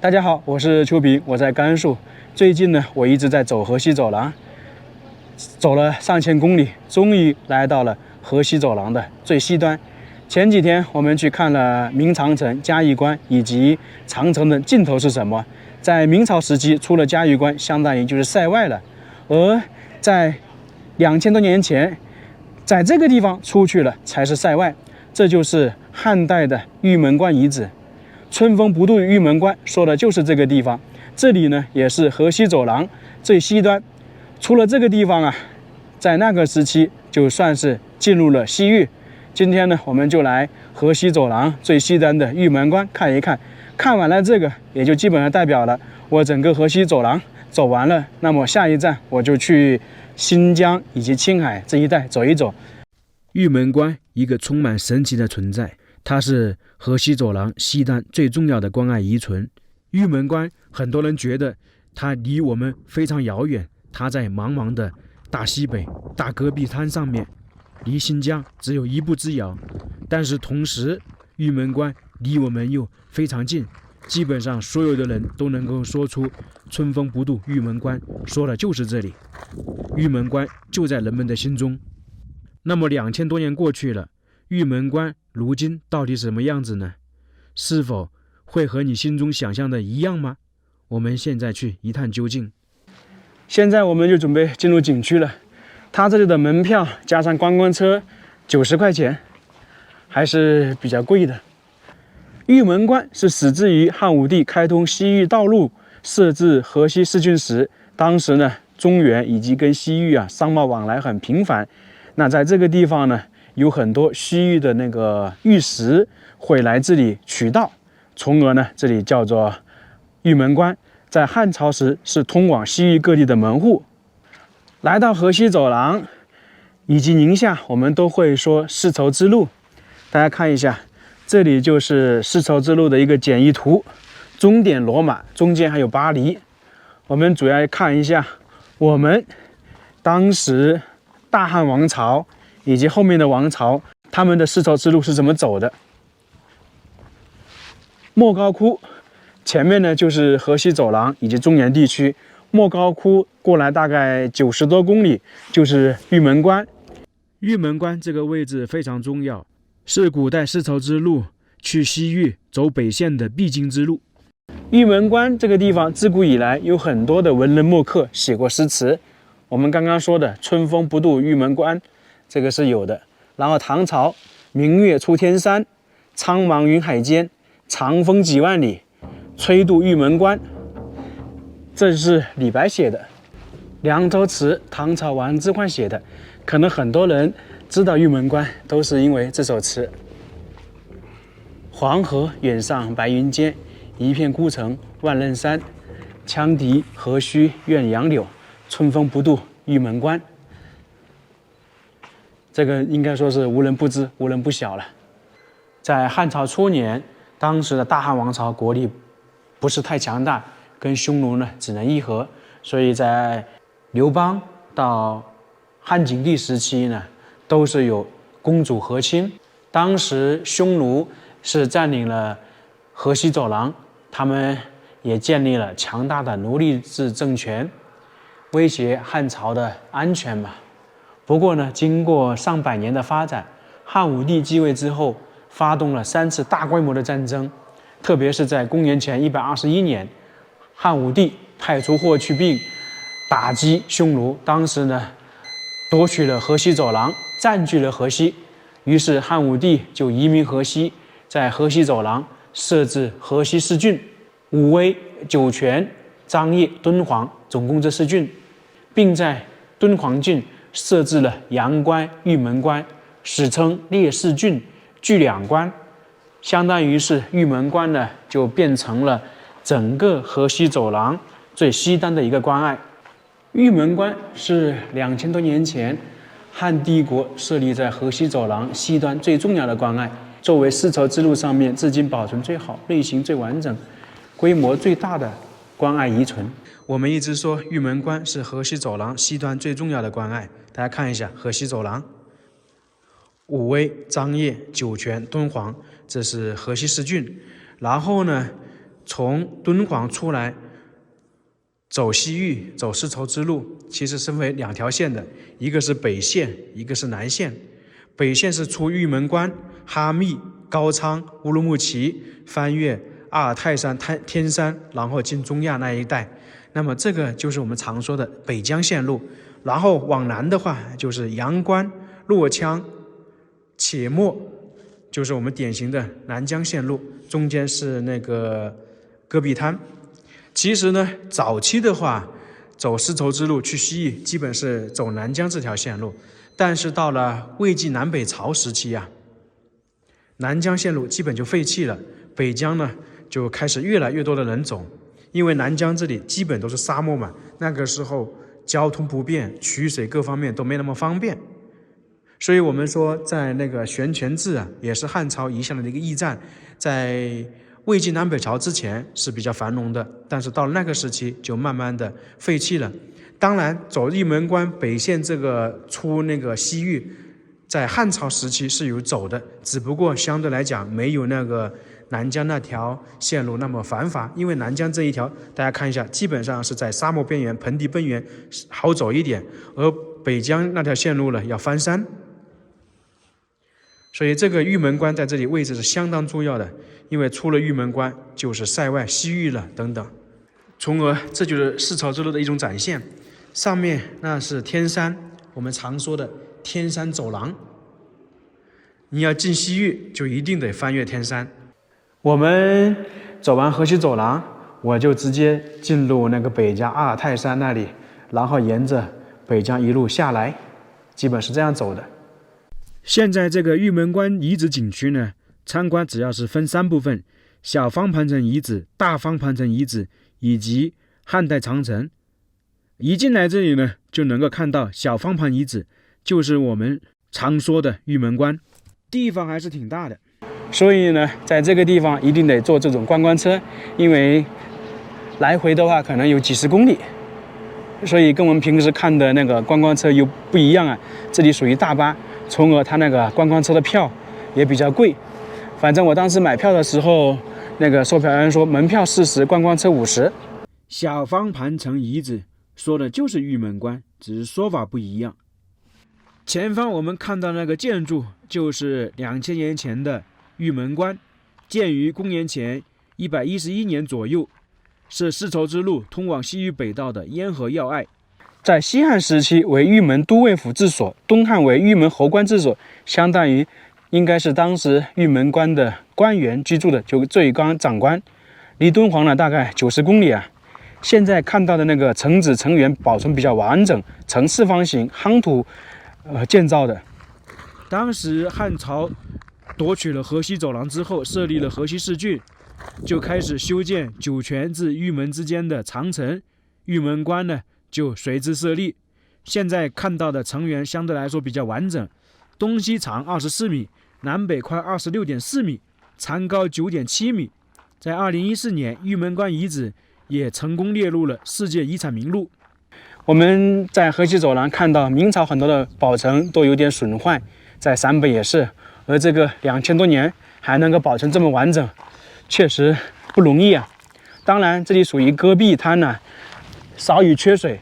大家好，我是邱平，我在甘肃。最近呢，我一直在走河西走廊，走了上千公里，终于来到了河西走廊的最西端。前几天我们去看了明长城、嘉峪关以及长城的尽头是什么。在明朝时期，出了嘉峪关，相当于就是塞外了；而在2000多年前，在这个地方出去了才是塞外。这就是汉代的玉门关遗址。春风不度玉门关说的就是这个地方。这里呢也是河西走廊最西端。除了这个地方啊，在那个时期就算是进入了西域。今天呢，我们就来河西走廊最西端的玉门关看一看。看完了这个，也就基本上代表了我整个河西走廊走完了。那么下一站我就去新疆以及青海这一带走一走。玉门关，一个充满神奇的存在，它是河西走廊西端最重要的关隘遗存。玉门关，很多人觉得它离我们非常遥远，它在茫茫的大西北大戈壁滩上面，离新疆只有一步之遥。但是同时，玉门关离我们又非常近，基本上所有的人都能够说出春风不度玉门关，说的就是这里。玉门关就在人们的心中。那么2000多年过去了，玉门关如今到底什么样子呢？是否会和你心中想象的一样吗？我们现在去一探究竟。现在我们就准备进入景区了。它这里的门票加上观光车90块钱，还是比较贵的。玉门关是始自于汉武帝开通西域道路，设置河西四郡时。当时呢，中原以及跟西域商贸往来很频繁。那在这个地方呢，有很多西域的那个玉石会来这里取道，从而呢，这里叫做玉门关。在汉朝时是通往西域各地的门户。来到河西走廊以及宁夏，我们都会说丝绸之路。大家看一下，这里就是丝绸之路的一个简易图，终点罗马，中间还有巴黎。我们主要看一下我们当时大汉王朝以及后面的王朝，他们的丝绸之路是怎么走的。莫高窟前面呢就是河西走廊以及中原地区，莫高窟过来大概90多公里就是玉门关。玉门关这个位置非常重要，是古代丝绸之路去西域走北线的必经之路。玉门关这个地方自古以来有很多的文人墨客写过诗词，我们刚刚说的春风不度玉门关，这个是有的。然后唐朝明月出天山，苍茫云海间，长风几万里，吹度玉门关，这是李白写的。凉州词唐朝王之涣写的，可能很多人知道玉门关都是因为这首词。黄河远上白云间，一片孤城万仞山，羌笛何须怨杨柳，春风不度玉门关。这个应该说是无人不知无人不晓了。在汉朝初年，当时的大汉王朝国力不是太强大，跟匈奴呢只能议和，所以在刘邦到汉景帝时期呢，都是有公主和亲。当时匈奴是占领了河西走廊，他们也建立了强大的奴隶制政权，威胁汉朝的安全嘛。不过呢，经过上百年的发展，汉武帝继位之后，发动了3次大规模的战争，特别是在公元前121年，汉武帝派出霍去病打击匈奴，当时呢，夺取了河西走廊，占据了河西。于是汉武帝就移民河西，在河西走廊设置河西4郡：武威、酒泉、张掖、敦煌，总共这4郡，并在敦煌郡设置了阳关、玉门关，史称列4郡，据2关。相当于是玉门关呢，就变成了整个河西走廊最西端的一个关隘。玉门关是2000多年前汉帝国设立在河西走廊西端最重要的关隘，作为丝绸之路上面至今保存最好、类型最完整、规模最大的关隘遗存。我们一直说玉门关是河西走廊西端最重要的关隘，大家看一下河西走廊，武威、张掖、酒泉、敦煌，这是河西4郡。然后呢，从敦煌出来走西域、走丝绸之路，其实是分为2条线的，一个是北线，一个是南线。北线是出玉门关、哈密、高昌、乌鲁木齐，翻越阿尔泰山、天山，然后进中亚那一带。那么这个就是我们常说的北疆线路。然后往南的话，就是阳关、洛羌、且末，就是我们典型的南疆线路。中间是那个戈壁滩。其实呢，早期的话，走丝绸之路去西域，基本是走南疆这条线路。但是到了魏晋南北朝时期啊，南疆线路基本就废弃了，北疆呢就开始越来越多的人走，因为南疆这里基本都是沙漠嘛，那个时候交通不便，取水各方面都没那么方便。所以我们说，在那个悬泉置啊，也是汉朝遗下的一个驿站，在魏晋南北朝之前是比较繁荣的，但是到了那个时期就慢慢的废弃了。当然，走玉门关北线这个出那个西域，在汉朝时期是有走的，只不过相对来讲没有那个南疆那条线路那么繁华，因为南疆这一条大家看一下，基本上是在沙漠边缘、盆地边缘好走一点，而北疆那条线路呢要翻山。所以这个玉门关在这里位置是相当重要的，因为出了玉门关就是塞外西域了等等，从而这就是丝绸之路的一种展现。上面那是天山，我们常说的天山走廊，你要进西域就一定得翻越天山。我们走完河西走廊，我就直接进入那个北疆阿尔泰山那里，然后沿着北疆一路下来，基本是这样走的。现在这个玉门关遗址景区呢，参观主要是分3部分：小方盘城遗址、大方盘城遗址以及汉代长城。一进来这里呢，就能够看到小方盘遗址，就是我们常说的玉门关，地方还是挺大的。所以呢，在这个地方一定得坐这种观光车，因为来回的话可能有几十公里，所以跟我们平时看的那个观光车又不一样啊。这里属于大巴，从而它那个观光车的票也比较贵。反正我当时买票的时候，那个售票员说门票40，观光车50。小方盘城遗址说的就是玉门关，只是说法不一样。前方我们看到那个建筑就是2000年前的玉门关，建于公元前111年左右，是丝绸之路通往西域北道的咽喉要隘。在西汉时期为玉门都尉府治所，东汉为玉门侯官治所，相当于应该是当时玉门关的官员居住的，就最高长官。离敦煌呢大概90公里啊。现在看到的那个城址城垣保存比较完整，呈4方形夯土建造的。当时汉朝夺取了河西走廊之后，设立了河西四郡，就开始修建酒泉至玉门之间的长城，玉门关呢就随之设立。现在看到的城垣相对来说比较完整，东西长24米，南北宽26.4米，长高9.7米。在2014年，玉门关遗址也成功列入了世界遗产名录。我们在河西走廊看到明朝很多的宝城都有点损坏，在陕北也是，而这个2000多年还能够保存这么完整，确实不容易啊。当然这里属于戈壁滩呢，少雨缺水，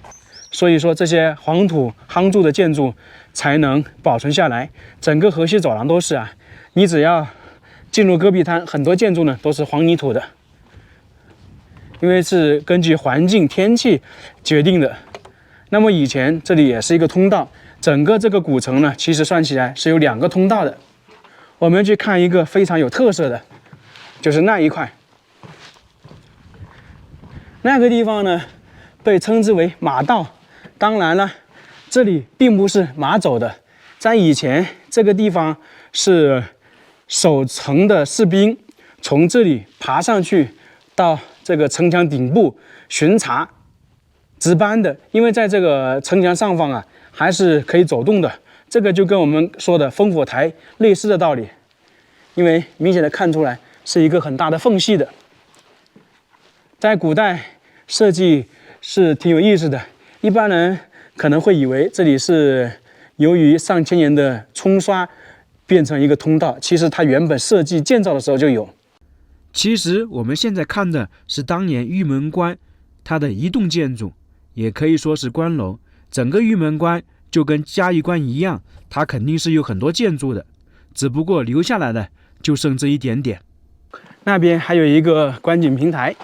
所以说这些黄土夯筑的建筑才能保存下来。整个河西走廊都是啊，你只要进入戈壁滩，很多建筑呢都是黄泥土的，因为是根据环境天气决定的。那么以前这里也是一个通道，整个这个古城呢其实算起来是有2个通道的。我们去看一个非常有特色的，就是那一块，那个地方呢被称之为马道。当然了，这里并不是马走的，在以前这个地方是守城的士兵从这里爬上去到这个城墙顶部巡查值班的，因为在这个城墙上方啊还是可以走动的，这个就跟我们说的烽火台类似的道理，因为明显的看出来是一个很大的缝隙的。在古代设计是挺有意思的，一般人可能会以为这里是由于上千年的冲刷变成一个通道，其实它原本设计建造的时候就有。其实我们现在看的是当年玉门关它的一栋建筑，也可以说是关楼。整个玉门关就跟嘉峪关一样，它肯定是有很多建筑的，只不过留下来的就剩这一点点。那边还有一个观景平台，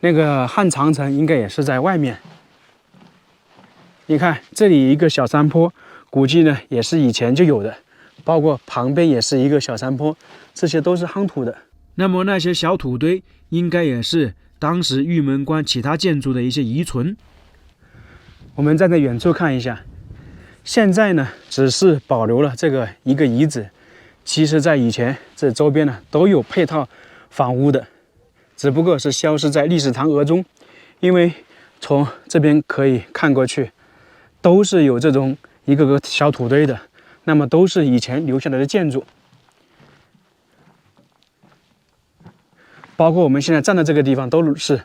那个汉长城应该也是在外面。你看这里一个小山坡，估计呢也是以前就有的，包括旁边也是一个小山坡，这些都是夯土的。那么那些小土堆应该也是当时玉门关其他建筑的一些遗存。我们站在远处看一下，现在呢只是保留了这个一个遗址，其实在以前这周边呢都有配套房屋的，只不过是消失在历史长河中。因为从这边可以看过去，都是有这种一个个小土堆的，那么都是以前留下来的建筑。包括我们现在站的这个地方都是。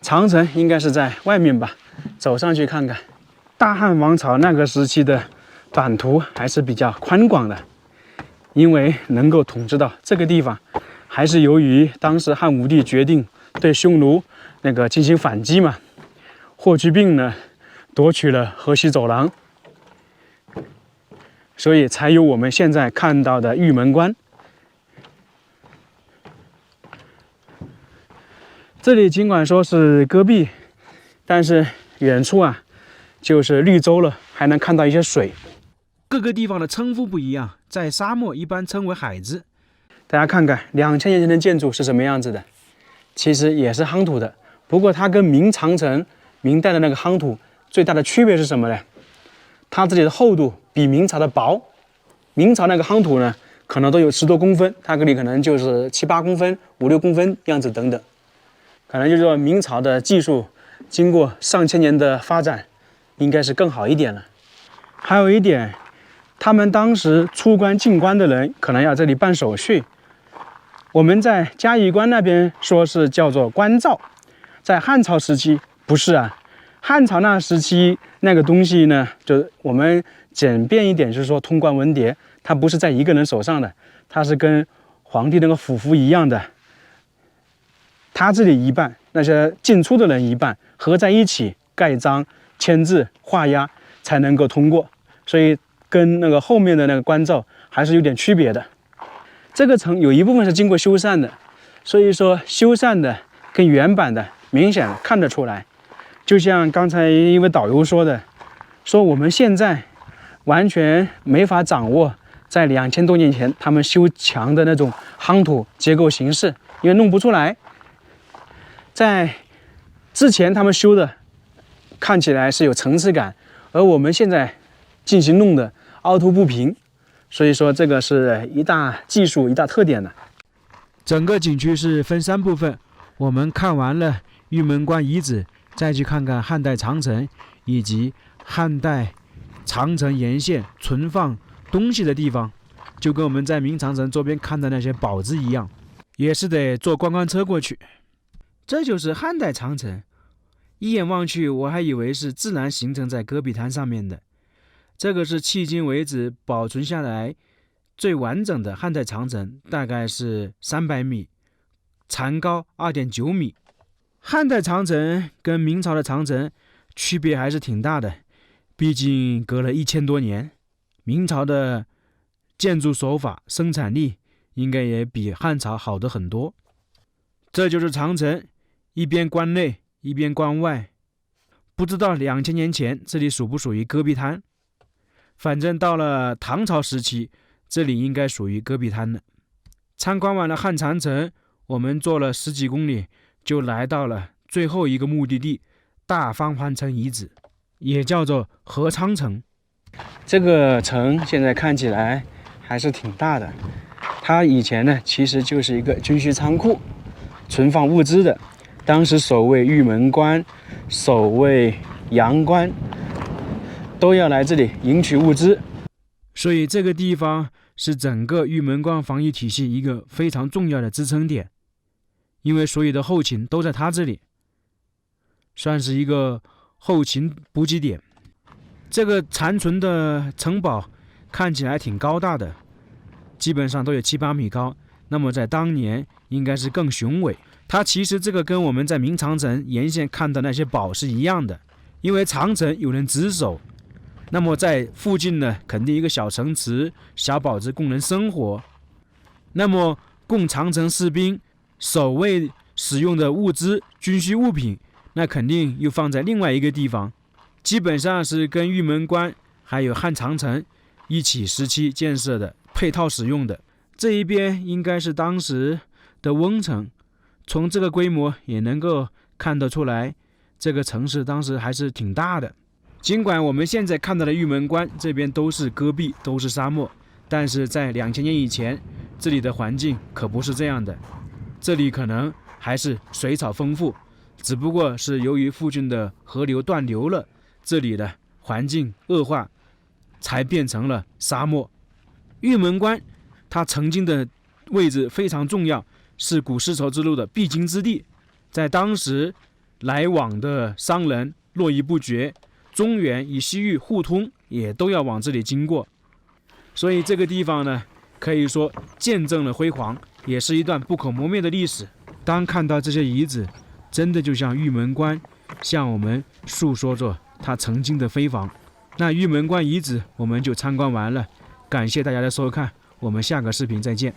长城应该是在外面吧，走上去看看。大汉王朝那个时期的版图还是比较宽广的，因为能够统治到这个地方，还是由于当时汉武帝决定对匈奴那个进行反击嘛。霍去病呢夺取了河西走廊，所以才有我们现在看到的玉门关。这里尽管说是戈壁，但是远处啊就是绿洲了，还能看到一些水。各个地方的称呼不一样，在沙漠一般称为海子。大家看看2000年前的建筑是什么样子的，其实也是夯土的，不过它跟明长城明代的那个夯土最大的区别是什么呢？它这里的厚度比明朝的薄。明朝那个夯土呢可能都有10多公分，它这里可能就是7、8公分、5、6公分样子等等。可能就是说明朝的技术经过上千年的发展，应该是更好一点了。还有一点，他们当时出关进关的人可能要这里办手续。我们在嘉峪关那边说是叫做关照，在汉朝时期不是啊。汉朝那时期那个东西呢，就我们简便一点就是说通关文牒，它不是在一个人手上的，它是跟皇帝那个府符一样的。他这里一半，那些进出的人一半，合在一起盖章、签字、画押才能够通过，所以跟那个后面的那个关照还是有点区别的。这个城有一部分是经过修缮的，所以说修缮的跟原版的明显看得出来。就像刚才一位导游说的，说我们现在完全没法掌握在2000多年前他们修墙的那种夯土结构形式，因为弄不出来。在之前他们修的看起来是有层次感，而我们现在进行弄的凹凸不平，所以说这个是一大技术一大特点的。整个景区是分3部分，我们看完了玉门关遗址，再去看看汉代长城以及汉代长城沿线存放东西的地方，就跟我们在明长城周边看的那些宝字一样，也是得坐观光车过去。这就是汉代长城，一眼望去我还以为是自然形成在戈壁滩上面的。这个是迄今为止保存下来最完整的汉代长城，大概是300米，残高2.9米。汉代长城跟明朝的长城区别还是挺大的，毕竟隔了1000多年，明朝的建筑手法生产力应该也比汉朝好得很多。这就是长城，一边关内一边关外，不知道2000年前这里属不属于戈壁滩，反正到了唐朝时期这里应该属于戈壁滩了。参观完了汉长城，我们坐了10几公里就来到了最后一个目的地大方潘城遗址，也叫做合昌城。这个城现在看起来还是挺大的，它以前呢其实就是一个军需仓库，存放物资的。当时守卫玉门关、守卫阳关都要来这里迎取物资，所以这个地方是整个玉门关防御体系一个非常重要的支撑点，因为所有的后勤都在它这里，算是一个后勤补给点。这个残存的城堡看起来挺高大的，基本上都有7、8米高。那么在当年应该是更雄伟。它其实这个跟我们在明长城沿线看的那些堡是一样的，因为长城有人值守，那么在附近呢肯定一个小城池、小堡子供人生活。那么供长城士兵守卫使用的物资、军需物品，那肯定又放在另外一个地方，基本上是跟玉门关还有汉长城一起时期建设的，配套使用的。这一边应该是当时的翁城，从这个规模也能够看得出来，这个城市当时还是挺大的。尽管我们现在看到的玉门关这边都是戈壁，都是沙漠，但是在2000年以前，这里的环境可不是这样的，这里可能还是水草丰富，只不过是由于附近的河流断流了，这里的环境恶化，才变成了沙漠。玉门关它曾经的位置非常重要，是古丝绸之路的必经之地，在当时来往的商人络绎不绝，中原与西域互通也都要往这里经过，所以这个地方呢，可以说见证了辉煌，也是一段不可磨灭的历史。当看到这些遗址，真的就像玉门关向我们诉说着它曾经的辉煌。那玉门关遗址我们就参观完了，感谢大家的收看，我们下个视频再见。